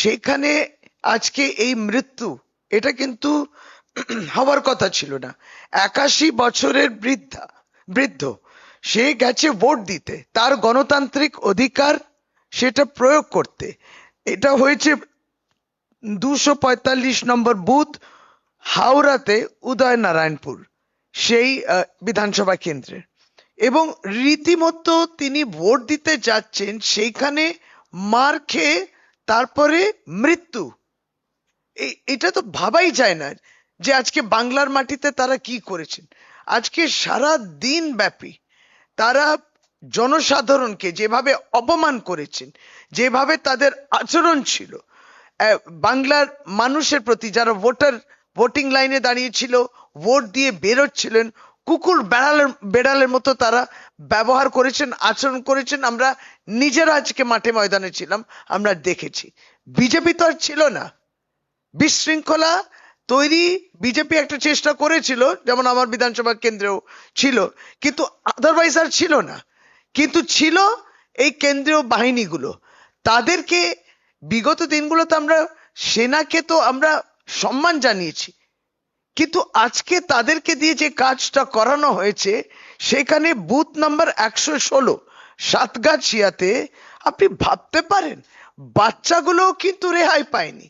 সেখানে আজকে এই মৃত্যু, এটা কিন্তু হওয়ার কথা ছিল না। 81 বছরের বৃদ্ধ, সে গেছে ভোট দিতে, তার গণতান্ত্রিক অধিকার সেটা প্রয়োগ করতে। এটা হয়েছে 245 নম্বর বুথ, হাওড়াতে, উদয়নারায়ণপুর, সেই বিধানসভা কেন্দ্রে। এবং রীতিমতো তিনি ভোট দিতে যাচ্ছেন, সেইখানে মার খেয়ে তারপরে মৃত্যু। এটা তো ভাবাই যায় না যে আজকে বাংলার মাটিতে তারা কি করেছেন। আজকে সারা দিন ব্যাপী তারা জনসাধারণকে যেভাবে অপমান করেছেন, যেভাবে তাদের আচরণ ছিল বাংলার মানুষের প্রতি, যারা ভোটিং লাইনে দাঁড়িয়েছিল, ভোট দিয়ে বেরোচ্ছিলেন, কুকুর বেড়ালের মতো তারা ব্যবহার করেছেন, আচরণ করেছেন। আমরা নিজেরা আজকে মাঠে ময়দানে ছিলাম, আমরা দেখেছি। বিজেপি তো আর ছিল না। বিশৃঙ্খলা তৈরি বিজেপি একটা চেষ্টা করেছিল, যেমন আমার বিধানসভা কেন্দ্রেও ছিল, কিন্তু আদারওয়াইজ আর ছিল না। কিন্তু ছিল এই কেন্দ্রীয় বাহিনীগুলো। তাদেরকে বিগত দিনগুলোতে আমরা, সেনাকে তো আমরা সম্মান জানিয়েছি, কিন্তু আজকে তাদেরকে দিয়ে যে কাজটা করানো হয়েছে, সেখানে বুথ নাম্বার 116 সাতগাছিয়াতে, আপনি ভাবতে পারেন বাচ্চাগুলো কিন্তু রেহাই পায়নি।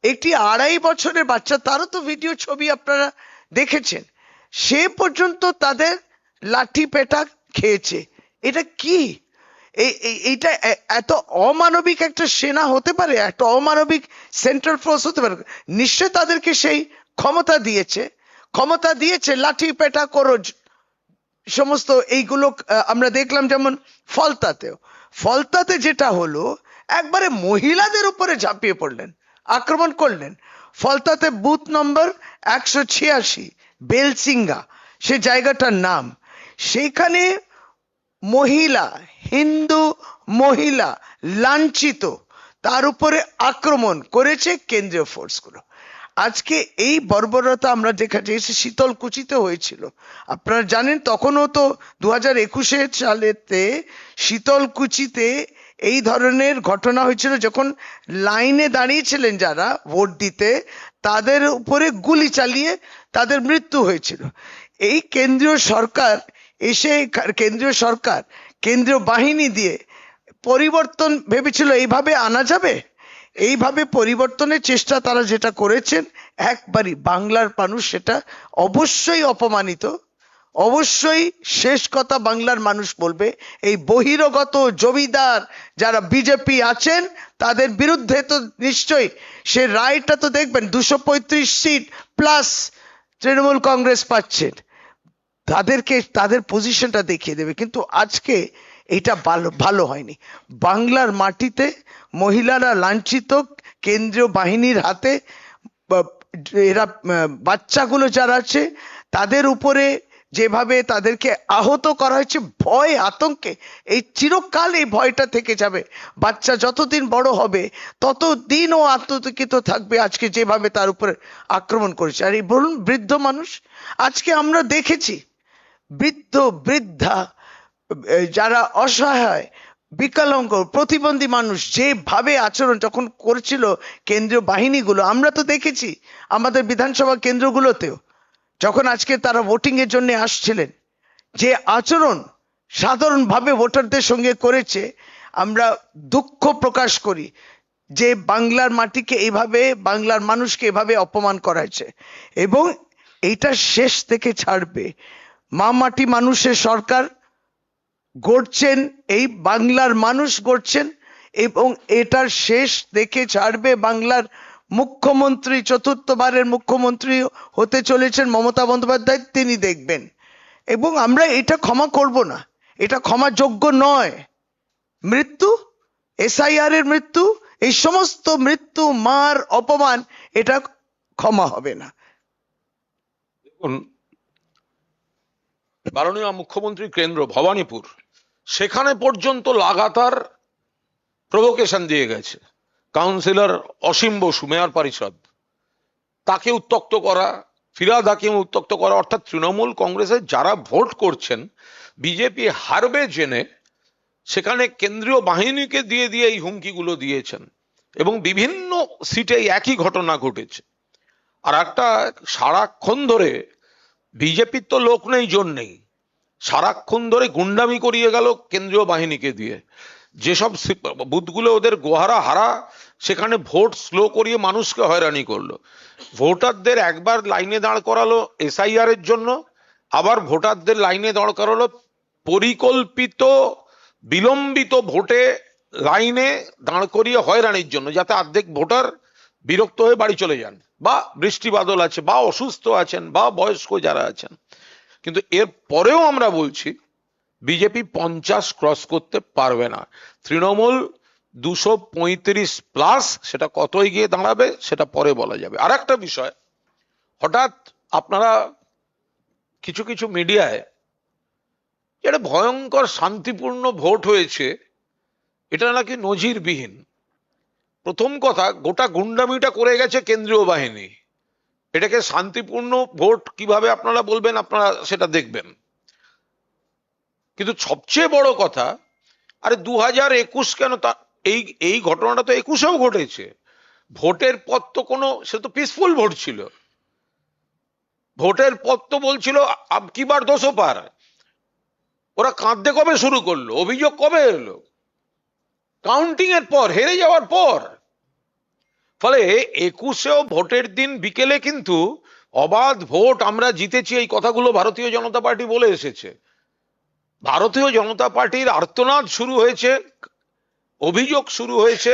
একটি 2.5 বছরের বাচ্চা, তারও তো ভিডিও ছবি আপনারা দেখেছেন, সে পর্যন্ত তাদের লাঠি পেটা খেয়েছে। এটা কি? এইটা এত অমানবিক একটা সেনা হতে পারে, একটা অমানবিক সেন্ট্রাল ফোর্স হতে পারে? নিশ্চয় তাদেরকে সেই ক্ষমতা দিয়েছে লাঠি পেটা করো সমস্ত এইগুলো। আমরা দেখলাম যেমন ফলতাতে যেটা হলো, একবারে মহিলাদের উপরে ঝাঁপিয়ে পড়লেন, আক্রমণ করলেন। ফলতাতে বুথ নম্বর 186 বেলসিঙ্গা সে জায়গাটার নাম। সেখানে মহিলা, হিন্দু মহিলা লাঞ্ছিত, তার উপরে আক্রমণ করেছে কেন্দ্রীয় ফোর্সগুলো। আজকে এই বর্বরতা আমরা দেখেছি, শীতলকুচিতে হয়েছিল। আপনারা জানেন তখনও তো 2021 সালেতে শীতলকুচিতে এই ধরনের ঘটনা হয়েছিল, যখন লাইনে দাঁড়িয়েছিলেন যারা ভোট দিতে, তাদের উপরে গুলি চালিয়ে তাদের মৃত্যু হয়েছিল। এই কেন্দ্রীয় সরকার কেন্দ্রীয় বাহিনী দিয়ে পরিবর্তন ভেবেছিল এইভাবে আনা যাবে। এইভাবে পরিবর্তনের চেষ্টা তারা যেটা করেছেন, একবারই বাংলার মানুষ সেটা অবশ্যই অপমানিত। অবশ্যই শেষ কথা বাংলার মানুষ বলবে, এই বহিরাগত জমিদার যারা বিজেপি আছেন, তাদের বিরুদ্ধে তো নিশ্চয়ই সে রায়টা তো দেখবেন, 235 সিট প্লাস তৃণমূল কংগ্রেস পাচ্ছেন, তাদেরকে তাদের পজিশনটা দেখিয়ে দেবে। কিন্তু আজকে এটা ভালো হয়নি। বাংলার মাটিতে মহিলারা লাঞ্ছিত, কেন্দ্রীয় বাহিনীর হাতে। এরা বাচ্চাগুলো যারা আছে তাদের উপরে যেভাবে তাদেরকে আহত করা হয়েছে, ভয় আতঙ্কে, এই চিরকাল এই ভয়টা থেকে যাবে। বাচ্চা যতদিন বড় হবে ততদিন ও আতঙ্কিত থাকবে, আজকে যেভাবে তার উপরে আক্রমণ করেছে। আর এই বলুন বৃদ্ধ মানুষ, আজকে আমরা দেখেছি বৃদ্ধা, যারা অসহায়, বিকলাঙ্গ, প্রতিবন্ধী মানুষ, যেভাবে আচরণ যখন করছিল কেন্দ্রীয় বাহিনীগুলো, আমরা তো দেখেছি আমাদের বিধানসভা কেন্দ্রগুলোতেও, যখন আজকে তারা ভোটিং এর জন্য আসছিলেন, যে আচরণ সাধারণভাবে ভোটারদের সঙ্গে করেছে। আমরা দুঃখ প্রকাশ করি যে বাংলার মাটিকে এইভাবে, বাংলার মানুষকে এভাবে অপমান করা হয়েছে, এবং এইটা শেষ থেকে ছাড়বে। মা মাটি মানুষের সরকার গড়ছেন, এই বাংলার মানুষ গড়ছেন, এবং এটার শেষ দেখে ছাড়বে বাংলার মুখ্যমন্ত্রী, চতুর্থবারের মুখ্যমন্ত্রী হতে চলেছেন মমতা বন্দ্যোপাধ্যায়, তিনি দেখবেন। এবং আমরা এটা ক্ষমা করব না, এটা ক্ষমাযোগ্য নয়। মৃত্যু, SIR এর মৃত্যু, এই সমস্ত মৃত্যু, মার, অপমান, এটা ক্ষমা হবে না। দেখুন, মাননীয় মুখ্যমন্ত্রী কেন্দ্র ভবানীপুর, সেখানে পর্যন্ত লাগাতার প্রভোকেশন দিয়ে গেছে। কাউন্সিলর অসীম বসু, মেয়র পরিষদ, তাকে উত্তক্ত করা, ফিরহাদ হাকিম উত্তক্ত করা, অর্থাৎ তৃণমূল কংগ্রেসের যারা ভোট করছেন বিজেপি হারবে জেনে, সেখানে কেন্দ্রীয় বাহিনীকে দিয়ে এই হুমকিগুলো দিয়েছেন। এবং বিভিন্ন সিটে একই ঘটনা ঘটেছে। আর একটা, সারাক্ষণ ধরে বিজেপির তো লোক নেই, জোর নেই, সারাক্ষণ ধরে গুন্ডামি করিয়ে গেল কেন্দ্রীয় বাহিনীকে দিয়ে। যেসব বুথগুলো ওদের গোহারা হারা, সেখানে ভোট স্লো করিয়ে মানুষকে হয়রানি করলো। ভোটারদের একবার লাইনে দাঁড় করালো এসআইআর এর জন্য, আবার ভোটারদের লাইনে দাঁড় করালো পরিকল্পিত বিলম্বিত ভোটে লাইনে দাঁড় করিয়ে হয়রানির জন্য, যাতে অর্ধেক ভোটার বিরক্ত হয়ে বাড়ি চলে যান, বা বৃষ্টি বাদল আছে, বা অসুস্থ আছেন, বা বয়স্ক যারা আছেন। কিন্তু এর পরেও আমরা বলছি বিজেপি 50 ক্রস করতে পারবে না। তৃণমূল 235+, সেটা কতই গিয়ে দাঁড়াবে সেটা পরে বলা যাবে। আর একটা বিষয়, হঠাৎ আপনারা কিছু কিছু মিডিয়ায় এটা ভয়ঙ্কর শান্তিপূর্ণ ভোট হয়েছে, এটা নাকি নজিরবিহীন। প্রথম কথা, গোটা গুন্ডামিটা করে গেছে কেন্দ্রীয় বাহিনী, এটাকে শান্তিপূর্ণ ভোট কিভাবে আপনারা বলবেন, আপনারা সেটা দেখবেন। কিন্তু সবচেয়ে বড় কথা, আরে 2021 কেন, তা এই এই ঘটনাটা তো 21এও ঘটেছে। ভোটের পর তো কোনো, সে তো পিসফুল ভোট ছিল, ভোটের পর তো বলছিল আব কি বার 200 পার। ওরা কাঁদতে কবে শুরু করলো, অভিযোগ কবে এলো? কাউন্টিং এর পর, হেরে যাওয়ার পর। ফলে 21এও ভোটের দিন বিকেলে কিন্তু অবাধ ভোট, আমরা জিতেছি, এই কথাগুলো ভারতীয় জনতা পার্টি বলে এসেছে। ভারতীয় জনতা পার্টির আর্তনাদ শুরু হয়েছে, অভিযোগ শুরু হয়েছে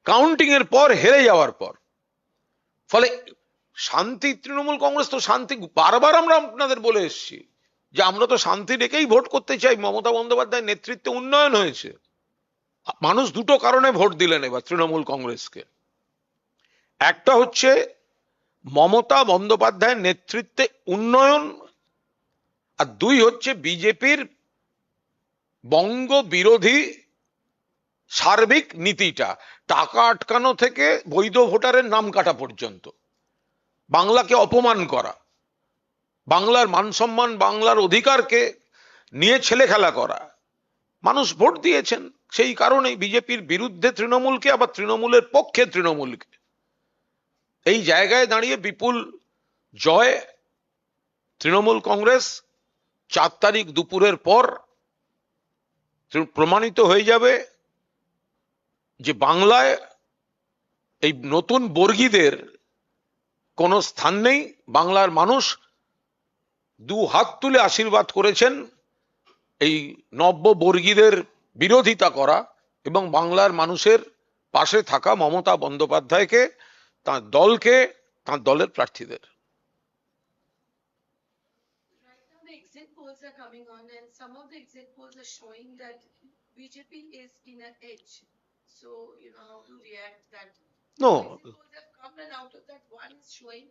কাউন্টিং এর পর, হেরে যাওয়ার পর। ফলে শান্তি, তৃণমূল কংগ্রেস তো শান্তি, বারবার আমরা আপনাদের বলে এসেছি যে আমরা তো শান্তি রেখেই ভোট করতে চাই। মমতা বন্দ্যোপাধ্যায়ের নেতৃত্বে উন্নয়ন হয়েছে। মানুষ দুটো কারণে ভোট দিলেন এবার তৃণমূল কংগ্রেসকে। একটা হচ্ছে মমতা বন্দ্যোপাধ্যায়ের নেতৃত্বে উন্নয়ন, আর দুই হচ্ছে বিজেপির বঙ্গ বিরোধী সার্বিক নীতিটা, টাকা আটকানো থেকে বৈধ ভোটারের নাম কাটা পর্যন্ত, বাংলাকে অপমান করা, বাংলার মান সম্মান, বাংলার অধিকারকে নিয়ে ছেলে খেলা করা। মানুষ ভোট দিয়েছেন সেই কারণেই, বিজেপির বিরুদ্ধে তৃণমূলকে, আবার তৃণমূলের পক্ষে তৃণমূলকে। এই জায়গায় দাঁড়িয়ে বিপুল জয় তৃণমূল কংগ্রেস। 4 তারিখ দুপুরের পর প্রমাণিত হয়ে যাবে যে বাংলায় এই নতুন বর্গীদের কোনো স্থান নেই। বাংলার মানুষ 2 হাত তুলে আশীর্বাদ করেছেন এই নব্য বর্গীদের বিরোধিতা করা এবং বাংলার মানুষের পাশে থাকা মমতা বন্দ্যোপাধ্যায়কে, তার দলকে, তার দলের প্রার্থীদের। Right now, the exit polls are coming on, and some of the exit polls are showing that BJP is in an edge. So, you know, how to react that. No. Exit polls have come, and out of that, one is showing.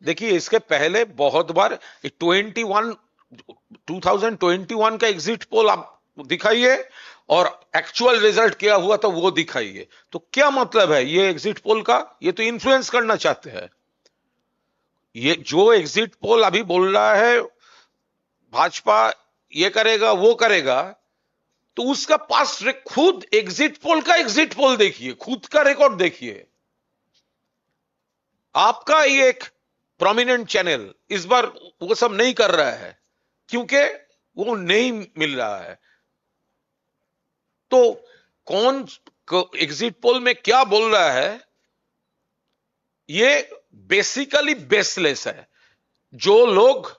देखिए, इसके पहले बहुत बार 2021 का exit poll आप दिखाइए और actual result क्या हुआ था वो दिखाइए। तो क्या मतलब है ये एग्जिट पोल का? ये तो इन्फ्लुएंस करना चाहते हैं। ये जो एग्जिट पोल अभी बोल रहा है भाजपा ये करेगा वो करेगा, तो उसका पास खुद एग्जिट पोल का एग्जिट पोल देखिए, खुद का रिकॉर्ड देखिए। आपका ये एक प्रोमिनेंट चैनल इस बार वो सब नहीं कर रहा है, क्योंकि वो नहीं मिल रहा है। तो कौन एग्जिट पोल में क्या बोल रहा है, ये बेसिकली बेसलेस है। जो लोग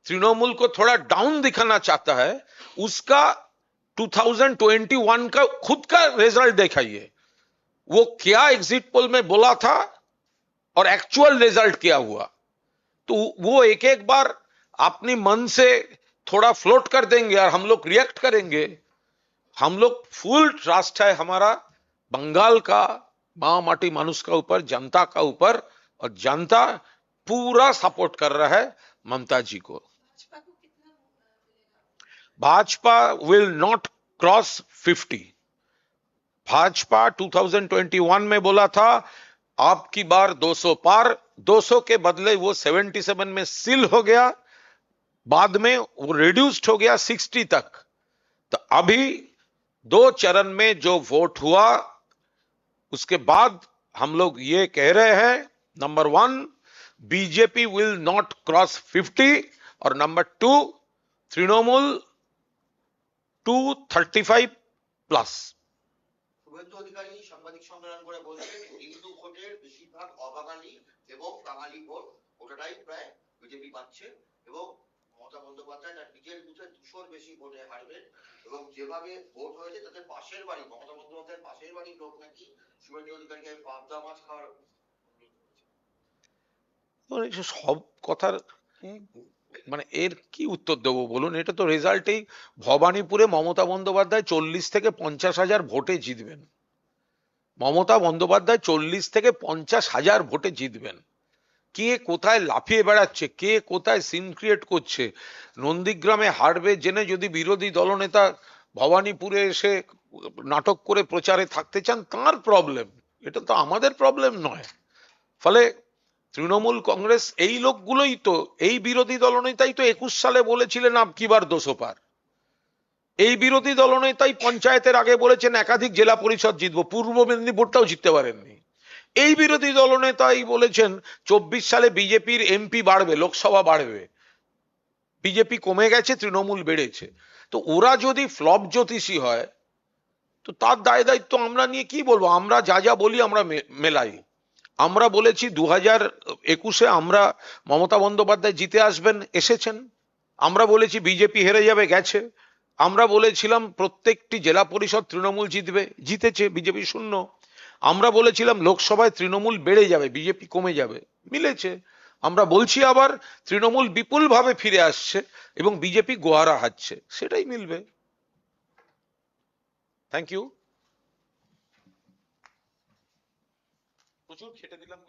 तृणमूल को थोड़ा डाउन दिखाना चाहता है, उसका 2021 का खुद का रिजल्ट दिखाइए। वो क्या एग्जिट पोल में बोला था और एक्चुअल रिजल्ट क्या हुआ। तो वो एक एक बार अपनी मन से थोड़ा फ्लोट कर देंगे और हम लोग रिएक्ट करेंगे। हम लोग फुल ट्रस्ट है हमारा बंगाल का मां माटी मानुष का ऊपर, जनता का ऊपर, और जनता पूरा सपोर्ट कर रहा है ममता जी को। भाजपा को कितना मिलेगा? Bhajpa will not cross 50। Bhajpa 2021 में बोला था अब की बार 200 पार, 200 के बदले वो 77 में सील हो गया, बाद में वो रिड्यूस्ड हो गया 60 तक। तो अभी 2 चरण में जो वोट हुआ उसके बाद हम लोग ये कह रहे हैं, number 1 BJP will not cross 50 और नंबर 2 तृणमूल 235 প্লাস। শুভেন্দু অধিকারী সাংবাদিক সম্মেলন করে বলছেন হিন্দু ভোটের বেশিরভাগ অবাঙালি এবং বাঙালি ভোট ওটাই প্রায় বিজেপি পাচ্ছে এবং মমতা বন্দ্যোপাধ্যায় তার নিজের বুথে 200-র বেশি ভোটে হারবেন এবং যেভাবে ভোট হয়েছে তাতে পাশের বাড়ি মমতা বন্দ্যোপাধ্যায়ের পাশের বাড়ির লোক নাকি শুভেন্দু অধিকারীকে পাবদা মাছ খাওয়ার মানে সব কথার মানে এর কি উত্তর দেবো বলুন? এটা তো রেজাল্টেই ভবানীপুরে মমতা বন্দ্যোপাধ্যায় 40 থেকে 50,000 ভোটে জিতবেন। মমতা বন্দ্যোপাধ্যায় 40 থেকে 50,000 ভোটে জিতবেন। কে কোথায় লাফিয়ে বেড়াচ্ছে, কে কোথায় সিন ক্রিয়েট করছে, নন্দীগ্রামে হারবে জেনে যদি বিরোধী দলনেতা ভবানীপুরে এসে নাটক করে প্রচারে থাকতে চান তার প্রবলেম, এটা তো আমাদের প্রবলেম নয়। ফলে তৃণমূল কংগ্রেস এই লোকগুলোই তো, এই বিরোধী দলনেতাই তো 21 সালে বলেছিলেন আব কি বার 200 পার। এই বিরোধী দলনেতাই পঞ্চায়েতের আগে বলেছেন একাধিক জেলা পরিষদ জিতবো, পূর্ব মেদিনীপুরটাও জিততে পারেননি। এই বিরোধী দলনেতাই বলেছেন 24 সালে বিজেপির এমপি বাড়বে, লোকসভা বাড়বে। বিজেপি কমে গেছে, তৃণমূল বেড়েছে। তো ওরা যদি ফ্লপ জ্যোতিষী হয় তো তার দায় দায়িত্ব আমরা নিয়ে কি বলবো? আমরা যা যা বলি আমরা মেলাই। আমরা বলেছি 2021-এ আমরা মমতা বন্দ্যোপাধ্যায় জিতে আসবেন, এসেছেন। আমরা বলেছি বিজেপি হেরে যাবে, গেছে। আমরা বলেছিলাম প্রত্যেকটি জেলা পরিষদ তৃণমূল জিতবে, জিতেছে, বিজেপি শূন্য। আমরা বলেছিলাম লোকসভায় তৃণমূল বেড়ে যাবে, বিজেপি কমে যাবে, মিলেছে। আমরা বলছি আবার তৃণমূল বিপুল ভাবে ফিরে আসছে এবং বিজেপি গোহারা হারছে, সেটাই মিলবে। Thank you. প্রচুর খেটে দিলাম।